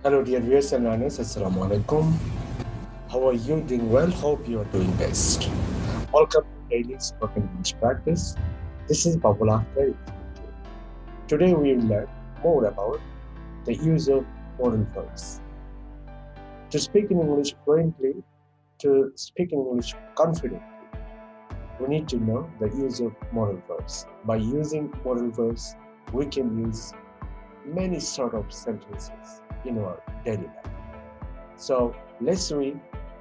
Hello dear viewers and learners, Assalamu alaikum. How are you doing well? Hope you are doing best. Welcome to Daily Spoken English Practice. This is Babula Akhtar. Today we will learn more about the use of modal verbs. To speak in English fluently, to speak in English confidently, we need to know the use of modal verbs. By using modal verbs, we can use many sort of sentences in our daily life. So let's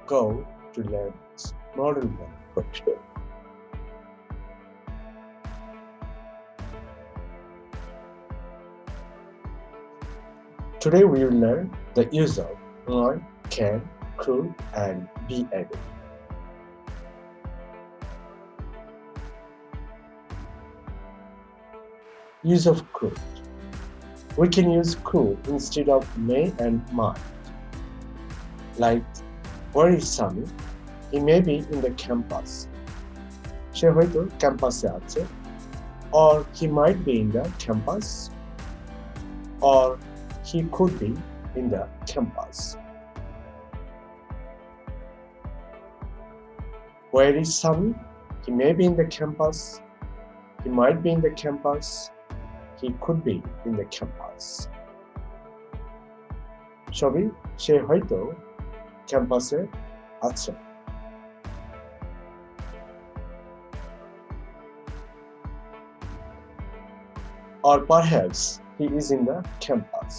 go to learn modal verb for today. Today we will learn the use of are, can, could, and be able. Use of could. We can use could instead of may and might. Like, where is Sami? He may be in the campus. সে হয়তো ক্যাম্পাসে আছে. Or he might be in the campus. Or he could be in the campus. Where is Sami? He may be in the campus. He might be in the campus. He could be in the campus. ছবি সে হয়তো ক্যাম্পাসে আছে. Or perhaps he is in the campus.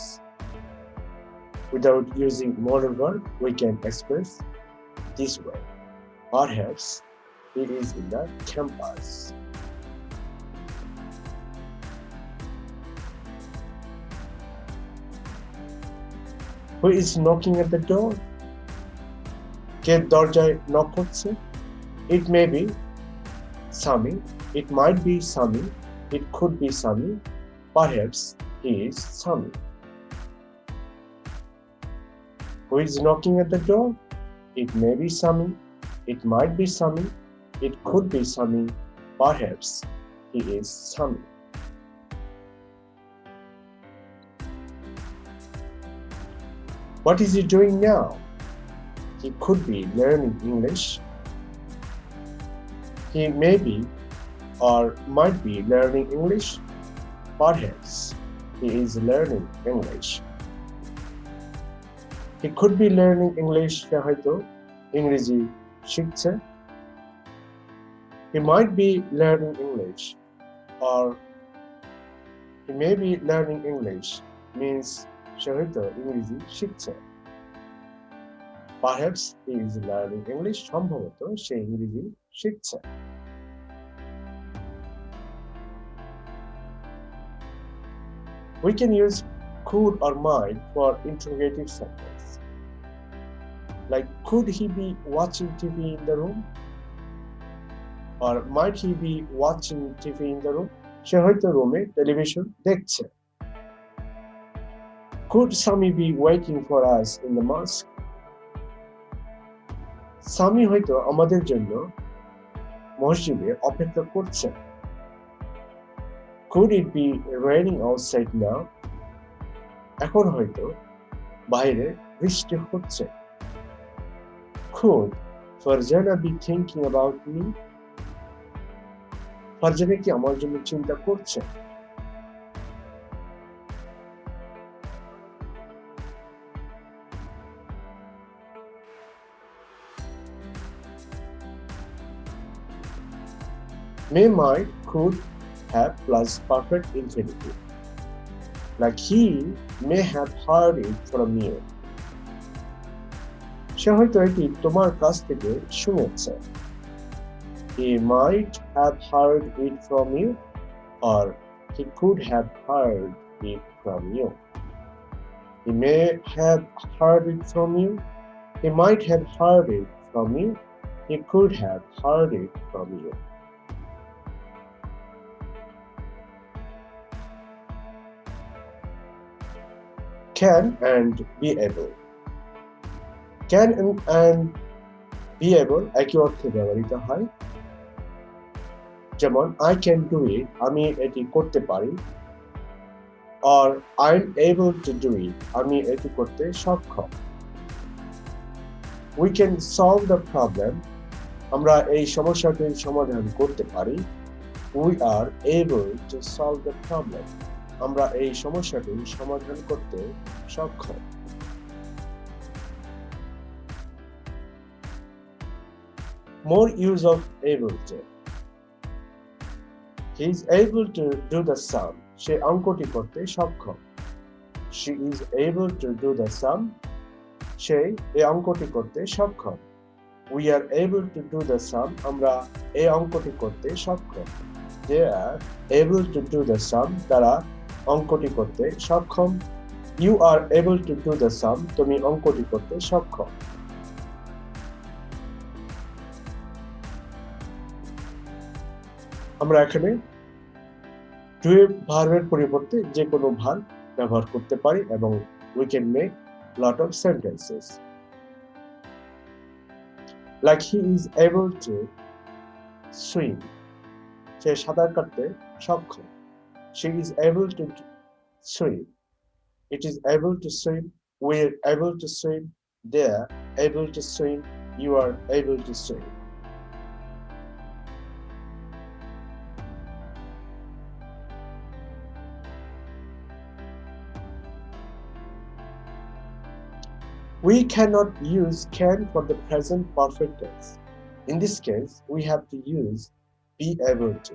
Without using modal verb, we can express this way. Perhaps he is in the campus. Who is knocking at the door? কে দরজায় knock করছে? It may be Sami. It might be Sami. It could be Sami. Perhaps he is Sami. Who is knocking at the door? It may be Sami. It might be Sami. It could be Sami. Perhaps he is Sami. What is he doing now? He could be learning English. He may be or might be learning English. Perhaps he is learning English. He could be learning English. সে হয়তো ইংরেজি শিখছে. He might be learning English or he may be learning English means সে হয়তো ইংরেজি শিখছে. Perhaps he is learning English. সম্ভবত সে ইংরেজি শিখছে. We can use could or might for interrogative sentence. Like, could he be watching TV in the room? Or might he be watching TV in the room? সে হয়তো রুমে television দেখছে. Could Sami be waiting for us in the mosque? Sami হয়তো আমাদের জন্য মসজিদে অপেক্ষা করছে. Could it be raining outside now? এখন হয়তো বাইরে বৃষ্টি হচ্ছে. Could Farjana be thinking about me? Farzana কি আমার জন্য চিন্তা করছে? May, might, could have plus perfect infinitive. Like, he may have heard it from you. সে হয়তো এটি তোমার কাছ থেকে শুনেছে. He might have heard it from you or he could have heard it from you. He may have heard it from you. He might have heard it from you. He could have heard it from you. Can and be able. Can and be able একই অর্থে ব্যবহৃত হয়. যেমন I can do it, আমি এটি করতে পারি. or I'm able to do it, আমি এটি করতে সক্ষম। We can solve the problem, আমরা এই সমস্যাটির সমাধান করতে পারি। We are able to solve the problem, আমরা এই সমস্যাটির সমাধান করতে সক্ষম। More use of able to. He is able to do the sum, সে অঙ্কটি করতে সক্ষম। She is able to do the sum, সে এই অঙ্কটি করতে সক্ষম। We are able to do the sum, আমরা এই অঙ্কটি করতে সক্ষম। They are able to do the sum, তারা অঙ্কটি করতে সক্ষম। You are able to do the sum, তুমি অঙ্কটি করতে সক্ষম। আমরা এখানে to ভার্বের পরিবর্তে যে কোনো ভার্ব ব্যবহার করতে পারি এবং we can make lot of sentences. Like he is able to swim, সে সাঁতার কাটতে সক্ষম। She is able to swim, it is able to swim, we are able to swim, they are able to swim, you are able to swim. We cannot use can for the present perfect tense. In this case, we have to use be able to.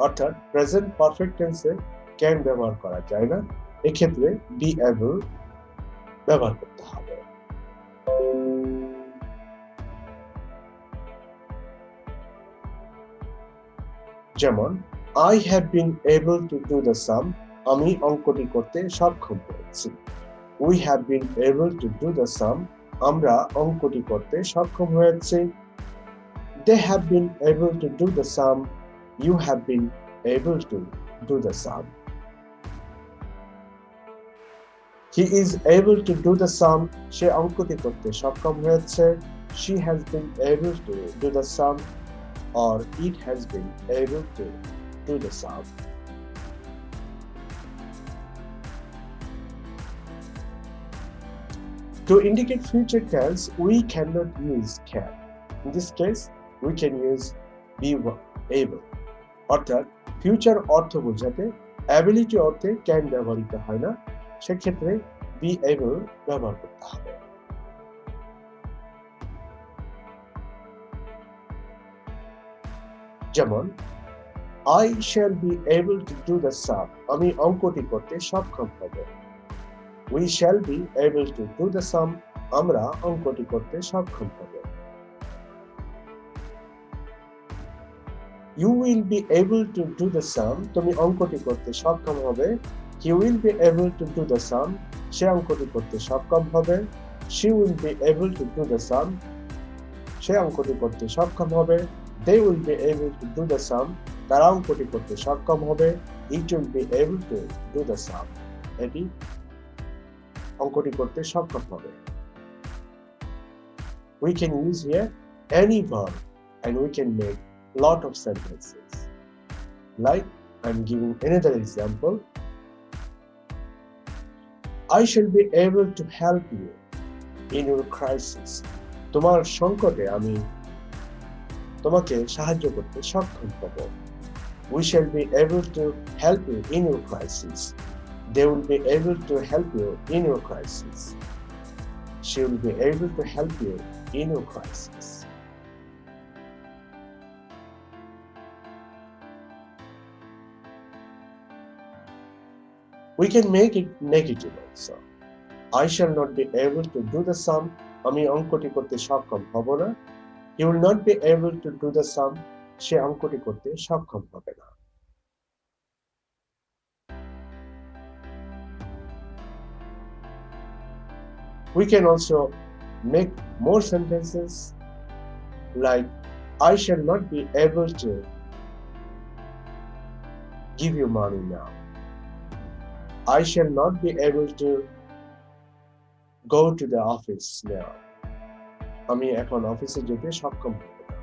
অর্থাৎ present perfect tense A can ব্যবহার করা যায় না, এক্ষেত্রে be able ব্যবহার করতে হবে। যেমন I have been able to do the sum, আমি অঙ্কটি করতে সক্ষম হয়েছি। We have been able to do the sum, আমরা অঙ্কটি করতে সক্ষম হয়েছি। They have been able to do the sum, you have been able to do the sum. He is able to do the sum, সে অঙ্কটি করতে সক্ষম হয়েছে। She has been able to do the sum, or it has been able to do the sum. To indicate future tense, we cannot use can. In this case, we can use be able. অর্থাৎ future অর্থ বোঝাতে ability অর্থে can ব্যবহৃত হয় না, সেক্ষেত্রে be able ব্যবহার করতে হবে। যেমন I shall be able to do the sum, আমি অঙ্কটি করতে সক্ষম হব। We shall be able to do the sum, আমরা অঙ্কটি করতে সক্ষম হব। You will be able to do the sum, তুমি অঙ্কটি করতে সক্ষম হবে। He will be able to do the sum, সে অঙ্কটি করতে সক্ষম হবে। She will be able to do the sum, সে অঙ্কটি করতে সক্ষম হবে। They will be able to do the sum, তারা অঙ্কটি করতে সক্ষম হবে। It will be able to do the sum, এটি অঙ্কটি করতে সক্ষম হবে। We can use here any verb and we can make lot of sentences. Like, I'm giving another example. I shall be able to help you in your crisis. তোমার সংকটে আমি তোমাকে সাহায্য করতে সক্ষম হব। We shall be able to help you in your crisis. They will be able to help you in your crisis. She will be able to help you in your crisis. We can make it negative also. I shall not be able to do the sum, আমি অঙ্কটি করতে সক্ষম হব না। He will not be able to do the sum, সে অঙ্কটি করতে সক্ষম হবে না। We can also make more sentences like I shall not be able to give you money now. I shall not be able to go to the office now. আমি এখন অফিসে যেতে সক্ষম হব না।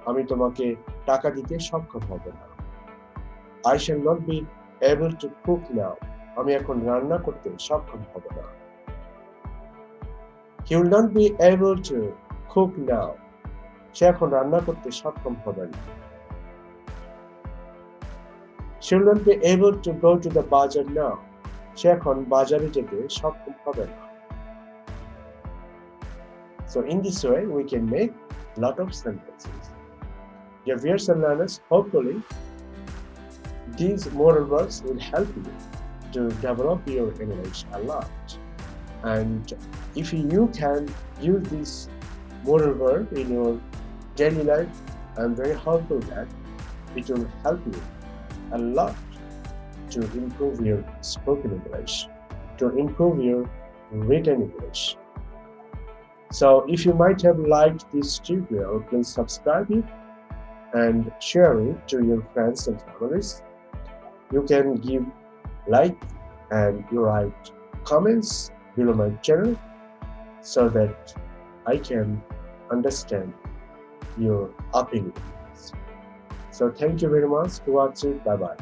আমি তোমাকে টাকা দিতে সক্ষম হব না। I shall not be able to cook now. আমি এখন রান্না করতে সক্ষম হব না। He will not be able to cook now. সে এখন রান্না করতে সক্ষম হবে না। She will not be able to go to the bazaar now. সে এখন বাজারে যেতে সক্ষম হবে না। So in this way, we can make a lot of sentences. Dear viewers and learners, hopefully these modal verbs will help you to develop your English a lot. And if you can use this modal verb in your daily life, I'm very hopeful that it will help you a lot to improve your spoken English, to improve your written English. So if you might have liked this tutorial, please subscribe it and share it to your friends and families. You can give like and you write comments below my channel so that I can understand your opinions. So thank you very much for watching. Bye bye.